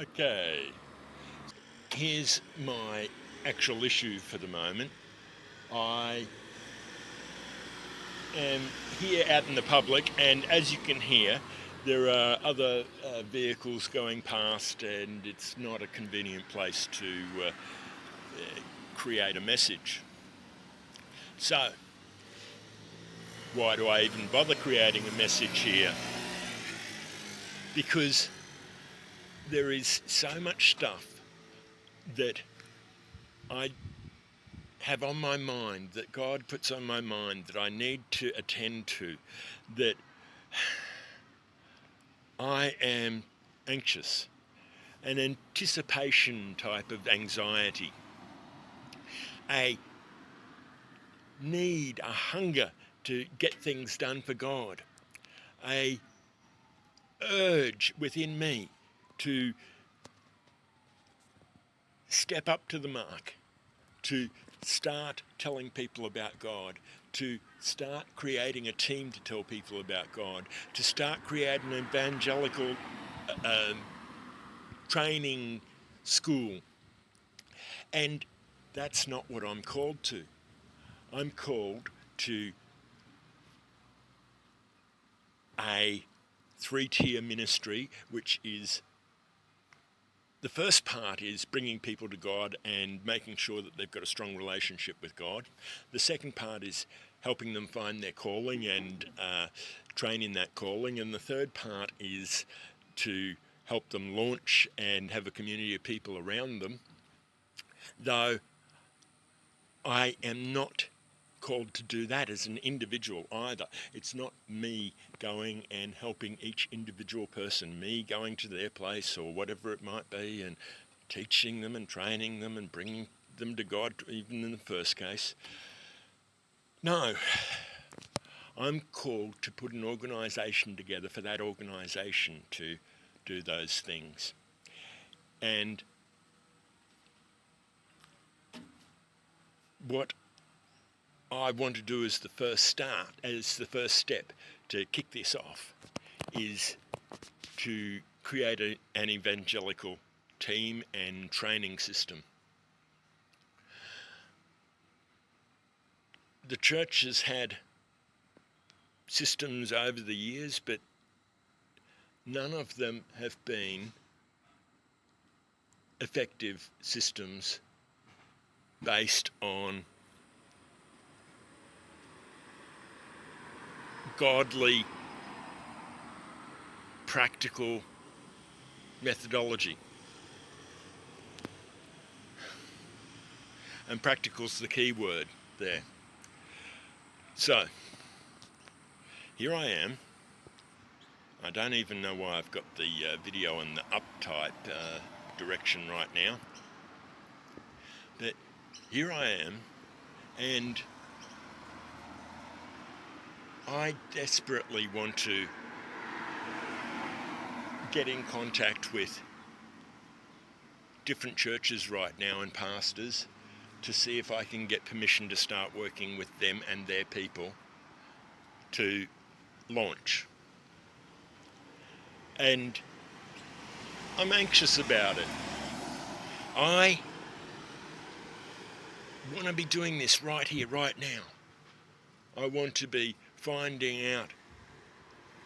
Okay, here's my actual issue for the moment. I am here out in the public, and as you can hear, there are other vehicles going past, and it's not a convenient place to create a message. So, why do I even bother creating a message here? Because there is so much stuff that I have on my mind, that God puts on my mind, that I need to attend to, that I am anxious, an anticipation type of anxiety, a need, a hunger to get things done for God, a urge within me to step up to the mark, to start telling people about God, to start creating a team to tell people about God, to start creating an evangelical training school. And that's not what I'm called to. I'm called to a three-tier ministry, which is, the first part is bringing people to God and making sure that they've got a strong relationship with God. The second part is helping them find their calling and train in that calling. And the third part is to help them launch and have a community of people around them. Though I am not called to do that as an individual either. It's not me going and helping each individual person, me going to their place or whatever it might be and teaching them and training them and bringing them to God, even in the first case. No, I'm called to put an organisation together for that organisation to do those things. And what I want to do as the first step to kick this off, is to create an evangelical team and training system. The church has had systems over the years, but none of them have been effective systems based on godly, practical methodology. And practical's the key word there. So, here I am. I don't even know why I've got the video in the up type direction right now. But here I am, and I desperately want to get in contact with different churches right now and pastors to see if I can get permission to start working with them and their people to launch. And I'm anxious about it. I want to be doing this right here, right now. I want to be finding out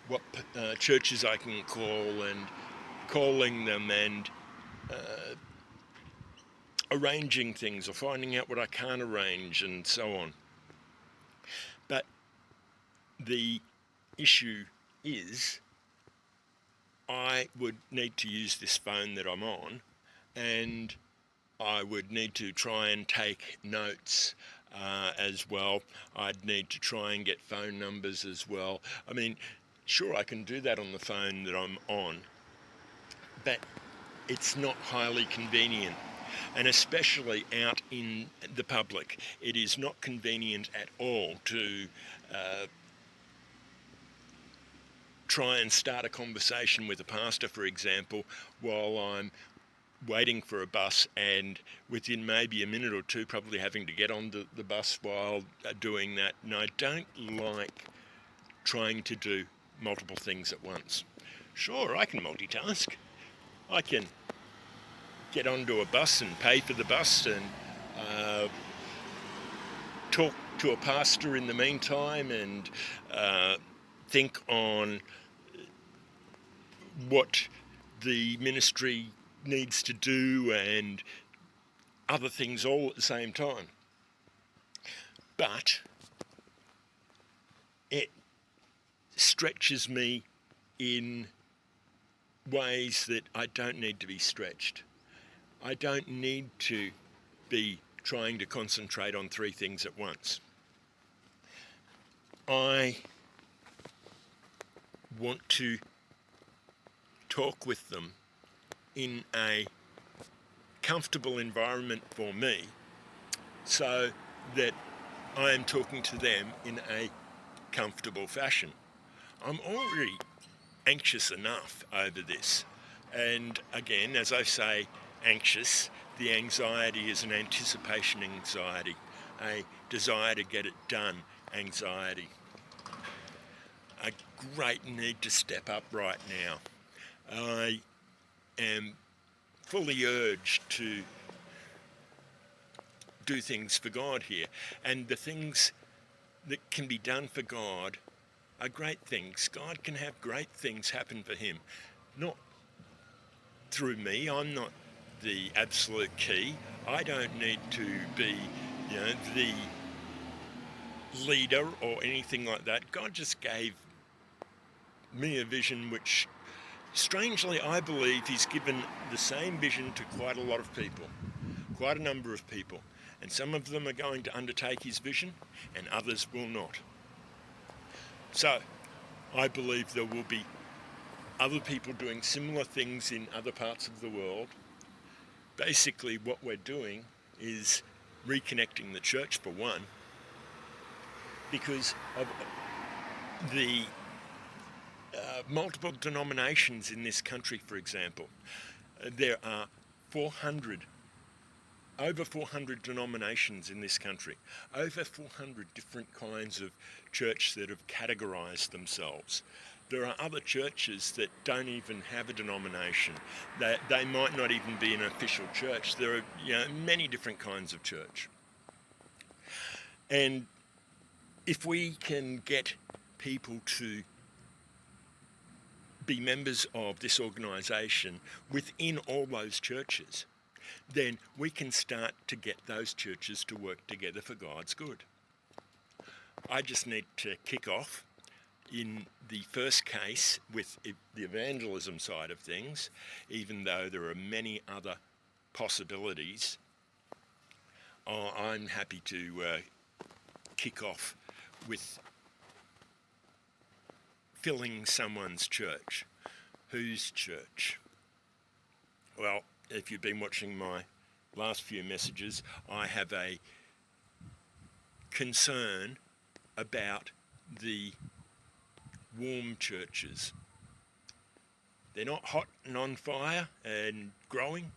what churches I can call and calling them and arranging things, or finding out what I can't arrange and so on. But the issue is, I would need to use this phone that I'm on, and I would need to try and take notes as well. I'd need to try and get phone numbers as well. I mean, sure, I can do that on the phone that I'm on, but it's not highly convenient. And especially out in the public, it is not convenient at all to try and start a conversation with a pastor, for example, while I'm waiting for a bus, and within maybe a minute or two probably having to get on the bus while doing that. And I don't like trying to do multiple things at once. Sure, I can multitask. I can get onto a bus and pay for the bus and talk to a pastor in the meantime and think on what the ministry needs to do and other things all at the same time. But it stretches me in ways that I don't need to be stretched. I don't need to be trying to concentrate on 3 things at once. I want to talk with them in a comfortable environment for me so that I am talking to them in a comfortable fashion. I'm already anxious enough over this. And again, as I say, anxious, the anxiety is an anticipation anxiety, a desire to get it done anxiety. A great need to step up right now. I am fully urged to do things for God here. And the things that can be done for God are great things. God can have great things happen for him. Not through me. I'm not the absolute key. I don't need to be, the leader or anything like that. God just gave me a vision which, strangely, I believe he's given the same vision to quite a lot of people, quite a number of people. And some of them are going to undertake his vision and others will not. So, I believe there will be other people doing similar things in other parts of the world. Basically, what we're doing is reconnecting the church, for one, because of the multiple denominations in this country, for example. There are over 400 denominations in this country, over 400 different kinds of church that have categorised themselves. There are other churches that don't even have a denomination. They might not even be an official church. There are many different kinds of church. And if we can get people to be members of this organisation within all those churches, then we can start to get those churches to work together for God's good. I just need to kick off in the first case with the evangelism side of things, even though there are many other possibilities. I'm happy to kick off with filling someone's church. Whose church? Well, if you've been watching my last few messages, I have a concern about the warm churches. They're not hot and on fire and growing,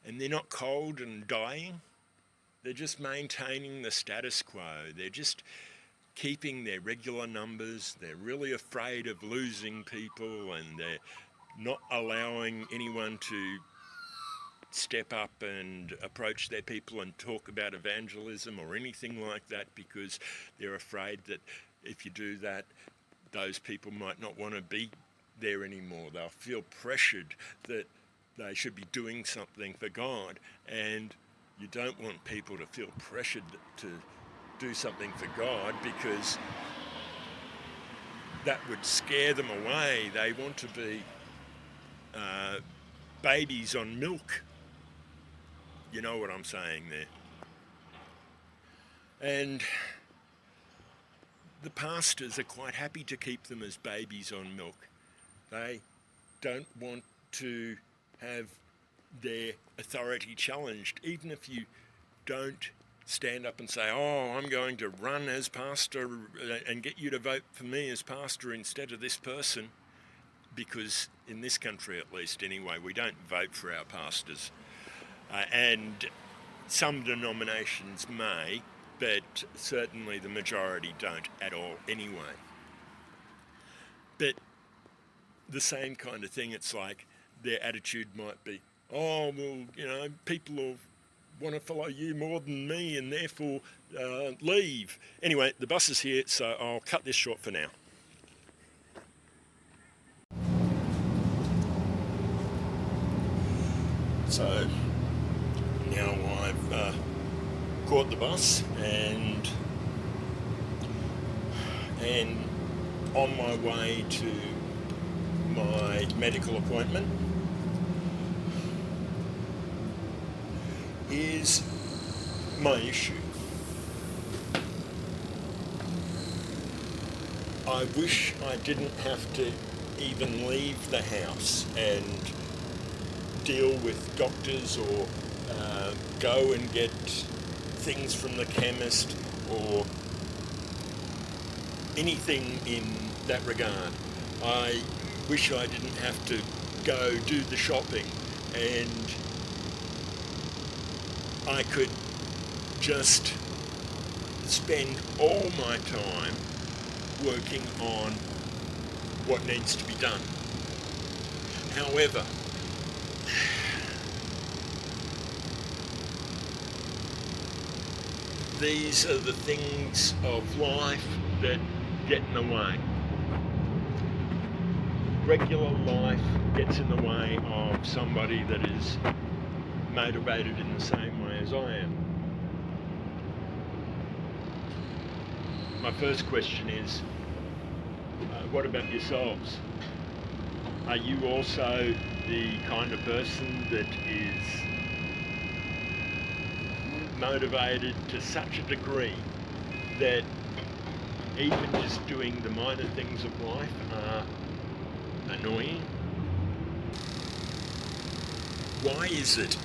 and they're not cold and dying. They're just maintaining the status quo. They're just keeping their regular numbers. They're really afraid of losing people, and they're not allowing anyone to step up and approach their people and talk about evangelism or anything like that, because they're afraid that if you do that, those people might not want to be there anymore. They'll feel pressured that they should be doing something for God, and you don't want people to feel pressured to do something for God, because that would scare them away. They want to be babies on milk. You know what I'm saying there. And the pastors are quite happy to keep them as babies on milk. They don't want to have their authority challenged, even if you don't stand up and say, oh, I'm going to run as pastor and get you to vote for me as pastor instead of this person, because in this country, at least anyway, we don't vote for our pastors. And some denominations may, but certainly the majority don't at all anyway. But the same kind of thing, it's like their attitude might be, oh, well, people will want to follow you more than me and therefore leave. Anyway, the bus is here, so I'll cut this short for now. So now I've caught the bus and on my way to my medical appointment. Here's my issue. I wish I didn't have to even leave the house and deal with doctors or go and get things from the chemist or anything in that regard. I wish I didn't have to go do the shopping and I could just spend all my time working on what needs to be done. However, these are the things of life that get in the way. Regular life gets in the way of somebody that is motivated in the same way as I am. My first question is, what about yourselves? Are you also the kind of person that is motivated to such a degree that even just doing the minor things of life are annoying? Why is it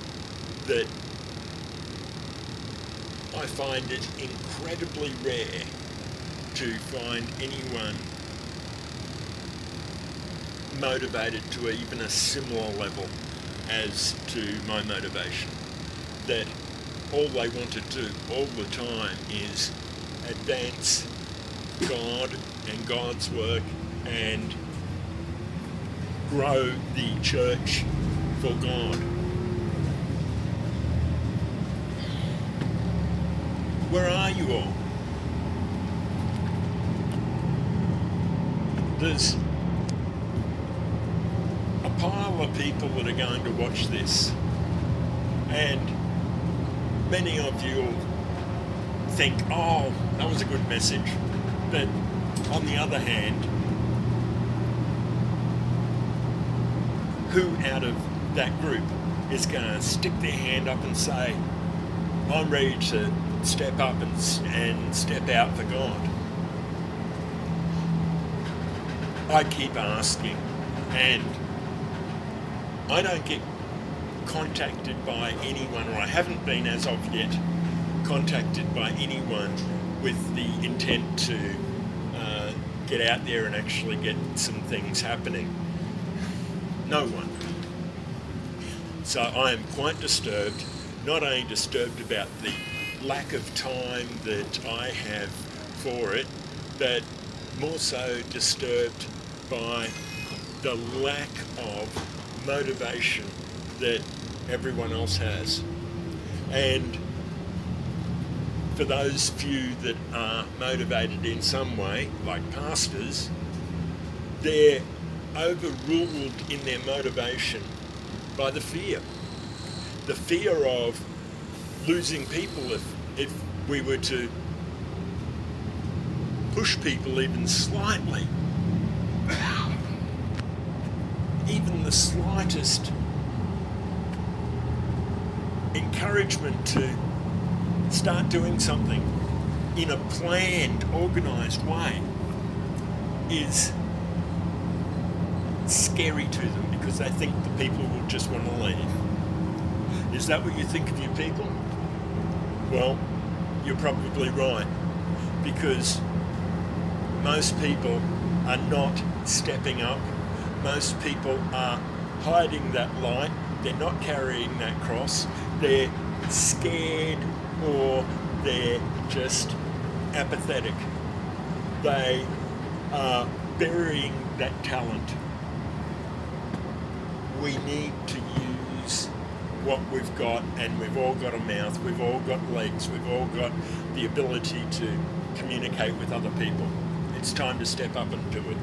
that I find it incredibly rare to find anyone motivated to even a similar level as to my motivation? That all they want to do all the time is advance God and God's work and grow the church for God. Where are you all? There's a pile of people that are going to watch this, and many of you will think, oh, that was a good message. But on the other hand, who out of that group is going to stick their hand up and say, I'm ready to step up and step out for God? I keep asking, and I don't get contacted by anyone, or I haven't been as of yet contacted by anyone with the intent to get out there and actually get some things happening. No one. So I am quite disturbed, not only disturbed about the lack of time that I have for it, but more so disturbed by the lack of motivation that everyone else has. And for those few that are motivated in some way, like pastors, they're overruled in their motivation by the fear of losing people if we were to push people even slightly. Even the slightest encouragement to start doing something in a planned, organised way is scary to them because they think the people will just want to leave. Is that what you think of your people? Well, you're probably right, because most people are not stepping up. Most people are hiding that light. They're not carrying that cross. They're scared, or they're just apathetic. They are burying that talent. We need to use what we've got, and we've all got a mouth, we've all got legs, we've all got the ability to communicate with other people. It's time to step up and do it.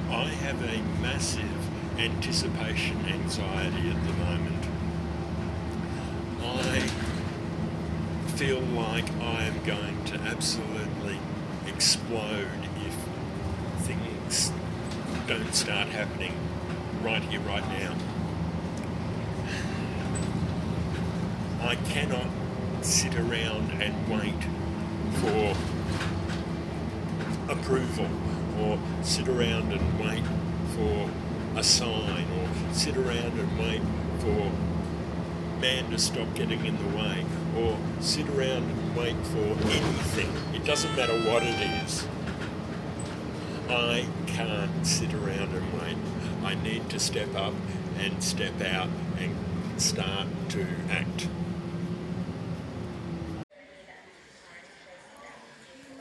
I have a massive anticipation anxiety at the moment. I feel like I am going to absolutely explode if things don't start happening right here, right now. I cannot sit around and wait for approval, or sit around and wait for a sign, or sit around and wait for man to stop getting in the way, or sit around and wait for anything. It doesn't matter what it is. I can't sit around and wait. I need to step up and step out and start to act.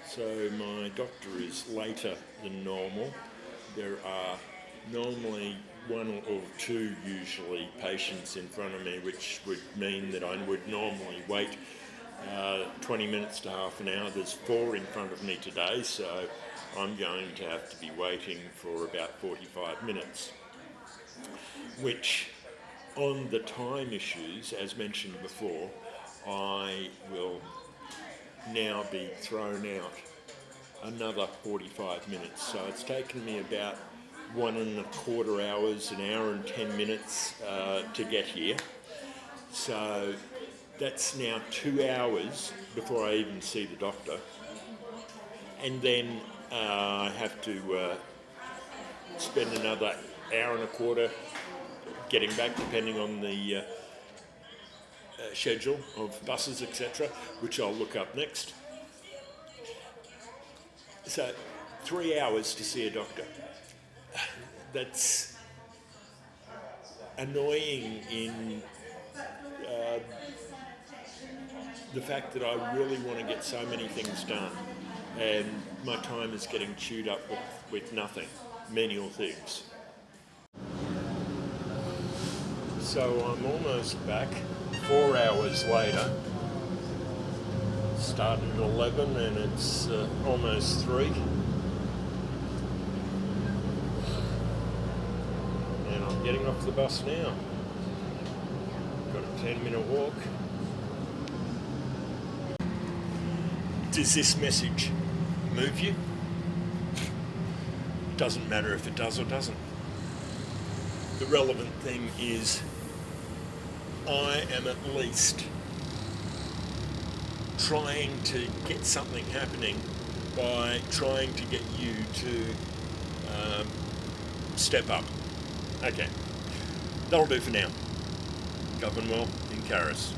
So my doctor is later than normal. There are normally one or two usually patients in front of me, which would mean that I would normally wait 20 minutes to half an hour. There's 4 in front of me today, so I'm going to have to be waiting for about 45 minutes, which on the time issues, as mentioned before, I will now be thrown out another 45 minutes. So it's taken me about 1.25 hours, an hour and 10 minutes to get here. So that's now 2 hours before I even see the doctor. And then I have to spend another hour and a quarter getting back, depending on the schedule of buses, etc., which I'll look up next. So 3 hours to see a doctor. That's annoying in the fact that I really want to get so many things done, and my time is getting chewed up with nothing, menial things. So I'm almost back, 4 hours later. Started at 11 and it's almost 3. And I'm getting off the bus now. Got a 10-minute walk. Does this message move you? Doesn't matter if it does or doesn't. The relevant thing is I am at least trying to get something happening by trying to get you to step up. Okay, that'll do for now. Govern well in Caris.